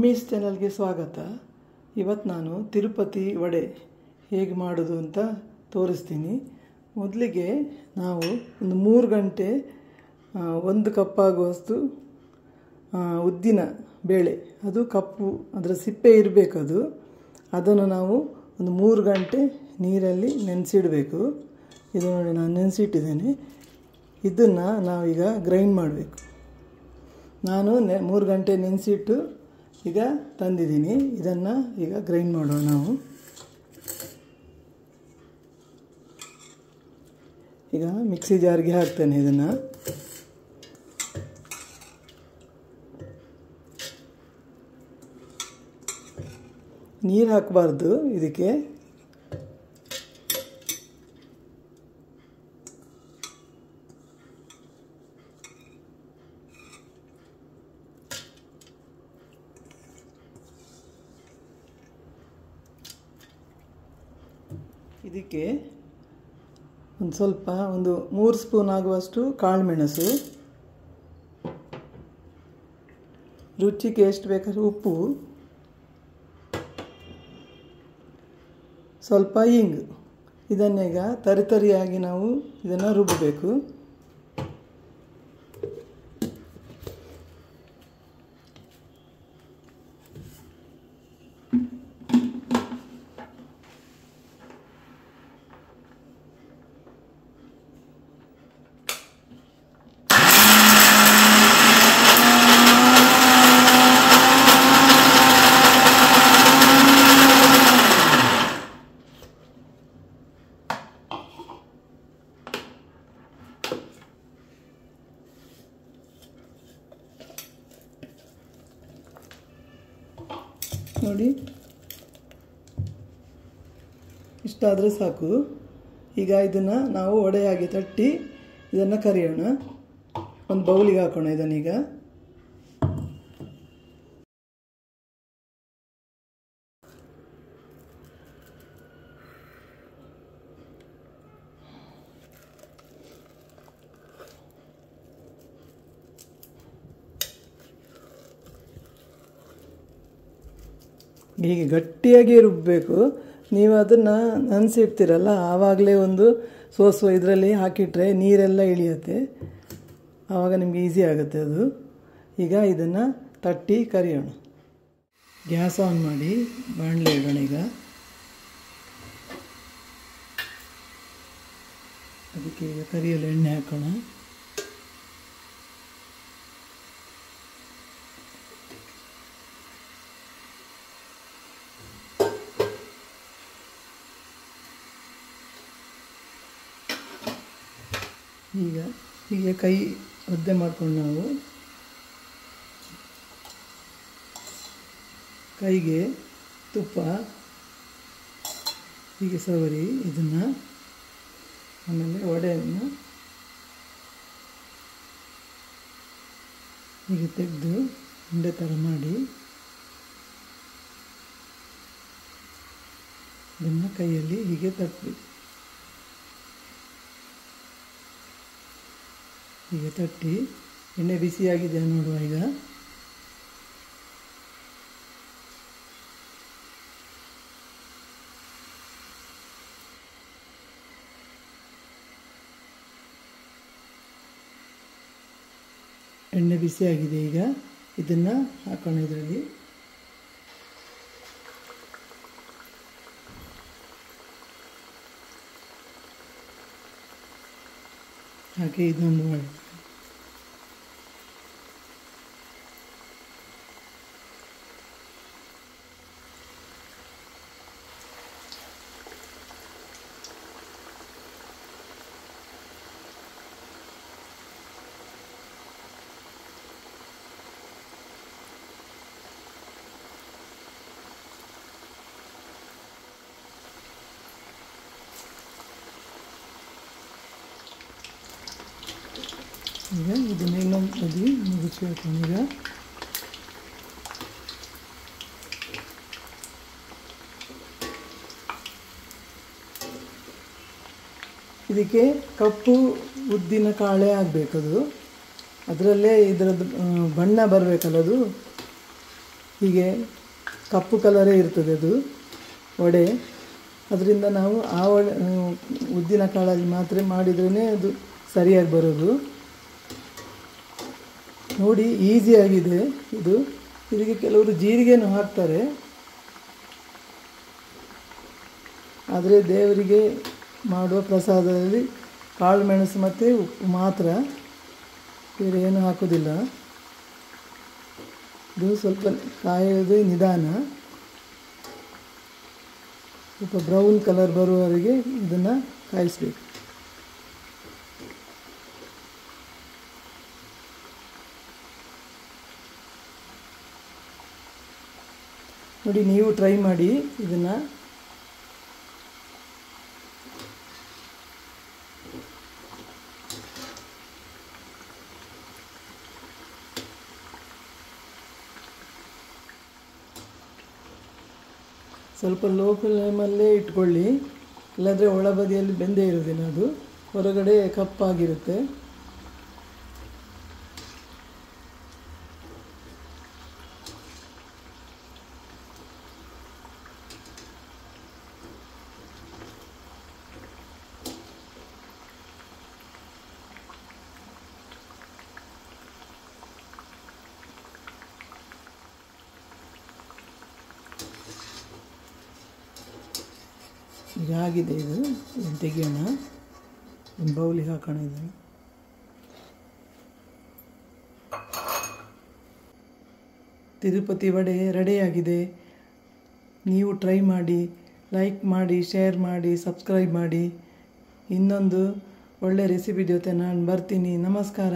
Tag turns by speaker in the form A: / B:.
A: Mummies ಚಾನಲ್ಗೆ ಸ್ವಾಗತ. ಇವತ್ತು ನಾನು ತಿರುಪತಿ ವಡೆ ಹೇಗೆ ಮಾಡೋದು ಅಂತ ತೋರಿಸ್ತೀನಿ. ಮೊದಲಿಗೆ ನಾವು ಒಂದು 3 ಗಂಟೆ 1 ಕಪ್ ಆಗುವಷ್ಟು ಉದ್ದಿನ ಬೇಳೆ, ಅದು ಕಪ್ಪು ಅದರ ಸಿಪ್ಪೆ ಇರಬೇಕದು, ಅದನ್ನು ನಾವು ಒಂದು 3 ಗಂಟೆ ನೀರಲ್ಲಿ ನೆನೆಸಿಡಬೇಕು. ಇದು ನೋಡಿ ನಾನು ನೆನೆಸಿಟ್ಟಿದ್ದೇನೆ. ಇದನ್ನು ನಾವೀಗ ಗ್ರೈಂಡ್ ಮಾಡಬೇಕು. ನಾನು 3 ಗಂಟೆ ನೆನೆಸಿಟ್ಟು ಈಗ ತಂದಿದ್ದೀನಿ. ಇದನ್ನು ಈಗ ಗ್ರೈಂಡ್ ಮಾಡೋಣ. ನಾವು ಈಗ ಮಿಕ್ಸಿ ಜಾರ್ಗೆ ಹಾಕ್ತೇನೆ. ಇದನ್ನು ನೀರು ಹಾಕಬಾರ್ದು ಇದಕ್ಕೆ. ಇದಕ್ಕೆ ಒಂದು ಸ್ವಲ್ಪ 3 ಸ್ಪೂನ್ ಆಗುವಷ್ಟು ಕಾಳುಮೆಣಸು, ರುಚಿಗೆ ಎಷ್ಟು ಬೇಕಾದ್ರೂ ಉಪ್ಪು, ಸ್ವಲ್ಪ ಹಿಂಗು. ಇದನ್ನೀಗ ತರಿತರಿಯಾಗಿ ನಾವು ಇದನ್ನು ರುಬ್ಬಬೇಕು. ನೋಡಿ, ಇಷ್ಟಾದರೆ ಸಾಕು. ಈಗ ಇದನ್ನು ನಾವು ಒಡೆಯಾಗಿ ತಟ್ಟಿ ಇದನ್ನು ಕರಿಯೋಣ. ಒಂದು ಬೌಲಿಗೆ ಹಾಕೋಣ ಇದನ್ನೀಗ. ಹೀಗೆ ಗಟ್ಟಿಯಾಗಿ ರುಬ್ಬಬೇಕು. ನೀವು ಅದನ್ನು ನೆನೆಸಿಡ್ತೀರಲ್ಲ, ಆವಾಗಲೇ ಒಂದು ಸೋಸು ಇದರಲ್ಲಿ ಹಾಕಿಟ್ರೆ ನೀರೆಲ್ಲ ಇಳಿಯುತ್ತೆ, ಆವಾಗ ನಿಮಗೆ ಈಸಿ ಆಗುತ್ತೆ ಅದು. ಈಗ ಇದನ್ನು ತಟ್ಟಿ ಕರಿಯೋಣ. ಗ್ಯಾಸ್ ಆನ್ ಮಾಡಿ ಬಾಣಲೆ ಇಡೋಣ. ಈಗ ಅದಕ್ಕೆ ಈಗ ಕರಿಯಲು ಎಣ್ಣೆ ಹಾಕೋಣ. ಈಗ ಹೀಗೆ ಕೈ ಒದ್ದೆ ಮಾಡ್ಕೊಂಡು ನಾವು ಕೈಗೆ ತುಪ್ಪ ಹೀಗೆ ಸವರಿ ಇದನ್ನು, ಆಮೇಲೆ ವಡೆಯನ್ನು ಹೀಗೆ ತೆಗೆದು ಉಂಡೆ ಥರ ಮಾಡಿ ಇದನ್ನು ಕೈಯಲ್ಲಿ ಹೀಗೆ ತಟ್ಟಬೇಕು. ಹೀಗೆ ತಟ್ಟಿ ಎಣ್ಣೆ ಬಿಸಿಯಾಗಿದೆ ನೋಡುವ. ಈಗ ಎಣ್ಣೆ ಬಿಸಿಯಾಗಿದೆ. ಈಗ ಇದನ್ನು ಹಾಕೋಣ ಇದರಲ್ಲಿ. ಹಾಗೆ ಇದೊಂದು ಮಾಡಿ. ಈಗ ಇದನ್ನು ಇನ್ನೊಂದು ಬದಿ ಮುಗಿಸ್ಬೇಕು. ಈಗ ಇದಕ್ಕೆ ಕಪ್ಪು ಉದ್ದಿನ ಕಾಳೆ ಆಗಬೇಕದು. ಅದರಲ್ಲೇ ಇದರದ್ದು ಬಣ್ಣ ಬರಬೇಕಲ್ಲ ಅದು. ಹೀಗೆ ಕಪ್ಪು ಕಲರೇ ಇರ್ತದೆ ಅದು ವಡೆ. ಅದರಿಂದ ನಾವು ಆ ಉದ್ದಿನ ಕಾಳಲ್ಲಿ ಮಾತ್ರ ಮಾಡಿದ್ರೇ ಅದು ಸರಿಯಾಗಿ ಬರೋದು. ನೋಡಿ ಈಸಿಯಾಗಿದೆ ಇದು. ಇದಕ್ಕೆ ಕೆಲವರು ಜೀರಿಗೆನೂ ಹಾಕ್ತಾರೆ, ಆದರೆ ದೇವರಿಗೆ ಮಾಡುವ ಪ್ರಸಾದದಲ್ಲಿ ಕಾಳು ಮೆಣಸು ಮತ್ತು ಉಪ್ಪು ಮಾತ್ರ, ಬೇರೆ ಏನು ಹಾಕೋದಿಲ್ಲ. ಇದು ಸ್ವಲ್ಪ ಕಾಯೋದು ನಿಧಾನ, ಸ್ವಲ್ಪ ಬ್ರೌನ್ ಕಲರ್ ಬರುವವರೆಗೆ ಇದನ್ನು ಕಾಯಿಸಬೇಕು. ನೋಡಿ, ನೀವು ಟ್ರೈ ಮಾಡಿ ಇದನ್ನು. ಸ್ವಲ್ಪ ಲೋ ಫ್ಲೇಮಲ್ಲೇ ಇಟ್ಕೊಳ್ಳಿ, ಇಲ್ಲಾಂದರೆ ಒಳಬದಿಯಲ್ಲಿ ಬೆಂದೇ ಇರೋದಿಲ್ಲ, ಅದು ಹೊರಗಡೆ ಕಪ್ಪಾಗಿರುತ್ತೆ. ಈಗ ಆಗಿದೆ, ಇದು ತೆಗಿಯೋಣ, ಒಂದು ಬೌಲಿಗೆ ಹಾಕೋಣ. ಇದನ್ನು ತಿರುಪತಿ ವಡೆ ರೆಡಿಯಾಗಿದೆ. ನೀವು ಟ್ರೈ ಮಾಡಿ, ಲೈಕ್ ಮಾಡಿ, ಶೇರ್ ಮಾಡಿ, ಸಬ್ಸ್ಕ್ರೈಬ್ ಮಾಡಿ. ಇನ್ನೊಂದು ಒಳ್ಳೆ ರೆಸಿಪಿ ಜೊತೆ ನಾನು ಬರ್ತೀನಿ. ನಮಸ್ಕಾರ.